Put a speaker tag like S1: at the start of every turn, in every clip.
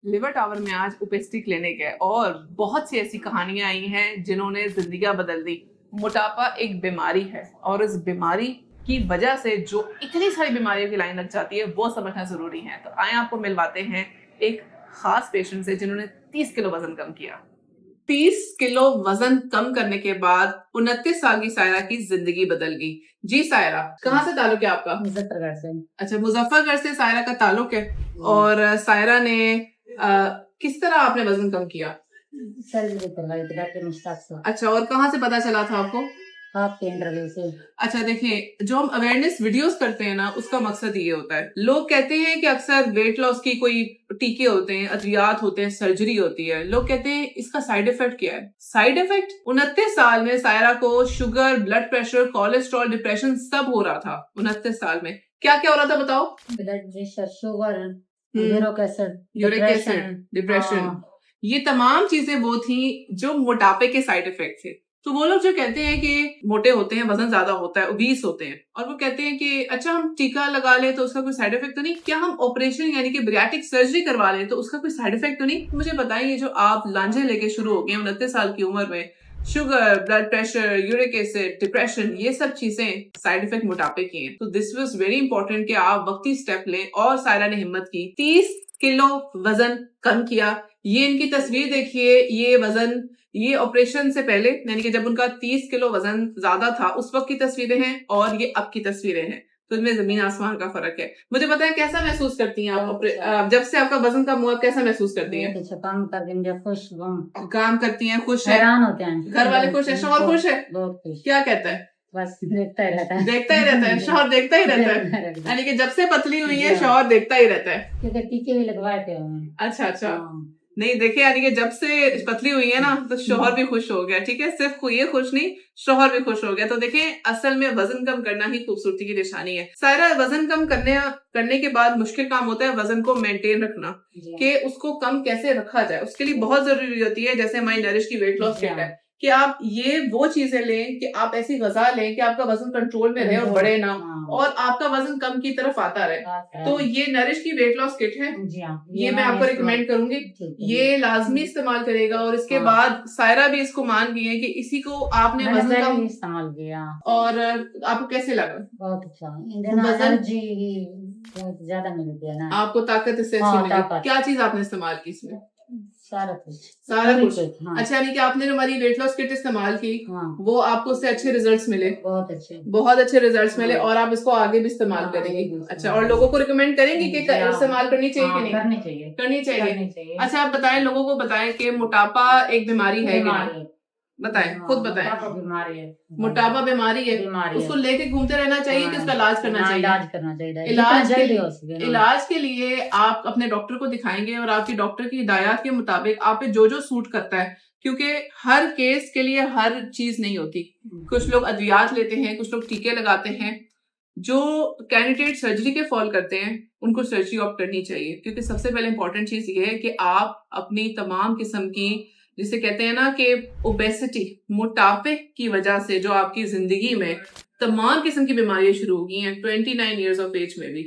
S1: Liver tower में आज obesity clinic है और बहुत सी ऐसी कहानियां आई हैं जिन्होंने जिंदगियां बदल दी। मोटापा एक बीमारी है और इस बीमारी की वजह से जो इतनी सारी बीमारियों की लाइन लग जाती है वो समझना जरूरी है। तो आए आपको मिलवाते हैं एक खास पेशेंट से जिन्होंने 30 किलो वजन कम किया। 30 किलो वजन कम करने के बाद 29 साल की सायरा की जिंदगी बदल गई। जी सायरा, कहाँ से ताल्लुक है आपका?
S2: मुजफ्फरगढ़ से।
S1: अच्छा, मुजफ्फरगढ़ से सायरा का ताल्लुक है। और सायरा ने किस तरह आपने वजन कम किया?
S2: सर्जरी करवाई थी डॉक्टर मुश्ताक से।
S1: अच्छा, और कहाँ से पता चला था आपको?
S2: आपके इंटरव्यू से।
S1: अच्छा, देखिए, जो हम अवेयरनेस वीडियोस करते हैं ना, उसका मकसद ये होता है। लोग कहते हैं कि अक्सर वेट लॉस की कोई टीके होते हैं, अद्वियात होते हैं, सर्जरी होती है। लोग कहते हैं इसका साइड इफेक्ट क्या है? साइड इफेक्ट 29 साल में सायरा को sugar, blood pressure, cholesterol, depression सब हो रहा था। 29 साल में क्या क्या हो रहा था बताओ?
S2: Blood pressure, sugar, uric acid,
S1: depression. ये तमाम चीजें वो थी जो मोटापे के साइड इफेक्ट थे। तो वो लोग जो कहते हैं कि मोटे होते हैं, वजन ज्यादा होता है, ओबीस होते हैं, और वो कहते हैं कि अच्छा हम टीका लगा ले तो उसका कोई साइड इफेक्ट तो नहीं? क्या हम ऑपरेशन यानी कि बैरिएट्रिक सर्जरी करवा ले तो उसका कोई साइड इफेक्ट तो नहीं? मुझे बताइए, जो आप लांझे लेके शुरू हो गए 29 साल की उम्र में, sugar, blood pressure, uric acid, depression, ये सब चीजें साइड इफेक्ट मोटापे की हैं। तो दिस वाज वेरी इंपॉर्टेंट कि आप वक्ती स्टेप लें, और सायरा ने हिम्मत की, 30 किलो वजन कम किया। ये इनकी तस्वीर देखिए, ये वजन, ये ऑपरेशन से पहले यानी कि जब उनका 30 किलो वजन ज्यादा था उस वक्त की तस्वीरें हैं, और ये अब की तस्वीरें हैं। तो इनमें जमीन आसमान का फर्क है। मुझे बताएं, कैसा महसूस करती हैं आप जब से आपका वजन कम हुआ? कैसा महसूस करती हैं?
S2: काम करके मुझे खुश हूँ।
S1: काम करती हैं, खुश है?
S2: हैरान होते हैं।
S1: घर वाले खुश है? शौहर खुश है?
S2: बहुत खुश।
S1: क्या कहता है?
S2: बस देखता ही रहता है।
S1: देखता ही रहता है, शौहर देखता ही रहता है। यानी कि जब से पतली हुई है शौहर देखता ही रहता है।
S2: क्योंकि टीके भी लगवाए थे उन्होंने।
S1: अच्छा अच्छा। नहीं देखिए, यानी कि जब से पतली हुई है ना तो शौहर भी खुश हो गया। ठीक है, सिर्फ ये खुश नहीं, शौहर भी खुश हो गया। तो देखें, असल में वजन कम करना ही खूबसूरती की निशानी है। सायरा, वजन कम करने के बाद मुश्किल काम होता है वजन को मेंटेन रखना, कि उसको कम कैसे रखा जाए। उसके लिए बहुत जरूरी होती है, जैसे हमारी नरिश की वेट लॉस किट है, कि आप ये वो चीजें लें कि आप ऐसी गजा लें कि आपका वजन कंट्रोल में रहे और बढ़े ना, और आपका वजन कम की तरफ आता रहे। तो ये नरिश की वेट लॉस किट है, ये मैं आपको रिकमेंड करूंगी, ये लाजमी इस्तेमाल करेगा। और इसके बाद सायरा भी इसको मान गई है कि इसी को आपने वजन कम
S2: इस्तेमाल किया।
S1: और आपको कैसे लगा?
S2: बहुत अच्छा, एनर्जी बहुत ज्यादा मिलती है ना,
S1: आपको ताकत इससे अच्छी मिली। क्या चीज आपने इस्तेमाल की इसमें?
S2: सारा कुछ।
S1: हाँ। अच्छा, यानी कि आपने जो हमारी वेट लॉस किट इस्तेमाल की, वो आपको उससे अच्छे रिजल्ट्स मिले? बहुत अच्छे रिजल्ट्स मिले, और आप इसको आगे भी इस्तेमाल करेंगे? अच्छा, और लोगों को रिकमेंड करेंगे कि इस्तेमाल करनी चाहिए कि नहीं? करनी चाहिए। अच्छा, आप बताएं, लोगों को बताएं कि मोटापा एक बीमारी है कि नहीं? बताएं, खुद बताएं। मोटापा बीमारी है, उसको लेके घूमते रहना चाहिए कि उसका इलाज करना चाहिए? इलाज के लिए आप अपने डॉक्टर को दिखाएंगे, और आपकी डॉक्टर की हिदायत के मुताबिक आप पे जो जो सूट करता है, क्योंकि हर केस के लिए हर चीज नहीं होती। कुछ लोग अद्वियात लेते हैं, कुछ लोग टीके लगाते हैं। जो कैंडिडेट सर्जरी के फॉल करते हैं उनको सर्जरी ऑप्ट करनी चाहिए, क्योंकि सबसे पहले इंपॉर्टेंट चीज ये है कि आप अपनी तमाम किस्म की, जिसे कहते हैं ना कि ओबेसिटी, मोटापे की वजह से जो आपकी जिंदगी में तमाम किस्म की बीमारियां शुरू हो गई हैं 29 ईयर्स ऑफ एज में भी,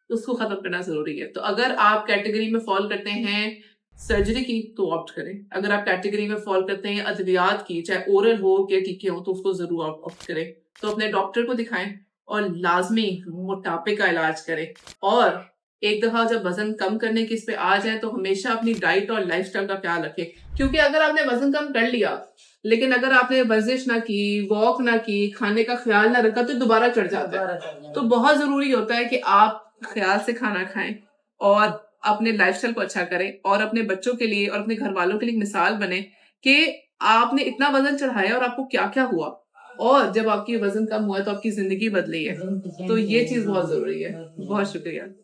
S1: उसको खत्म करना जरूरी है। तो अगर आप कैटेगरी में फॉल करते हैं सर्जरी की तो ऑप्ट करें। अगर आप कैटेगरी में फॉल करते हैं अद्वियात की, चाहे ओरल हो या टीके हो, तो उसको जरूर ऑप्ट करें। तो अपने डॉक्टर को दिखाएं और लाजमी मोटापे का इलाज करें। और एक दफा जब वजन कम करने की इस पे आ जाए तो हमेशा अपनी डाइट और लाइफस्टाइल का ख्याल रखें, क्योंकि अगर आपने वजन कम कर लिया लेकिन अगर आपने वर्जिश ना की, वॉक ना की, खाने का ख्याल ना रखा, तो दोबारा चढ़ जाता है। तो बहुत जरूरी होता है कि आप ख्याल से खाना खाएं और अपने लाइफस्टाइल को अच्छा करें, और अपने बच्चों के लिए और अपने घर वालों के लिए मिसाल बने कि आपने इतना वजन चढ़ाया और आपको क्या क्या हुआ, और जब आपकी वजन कम हुआ तो आपकी जिंदगी बदली है। तो ये चीज बहुत जरूरी है। बहुत शुक्रिया।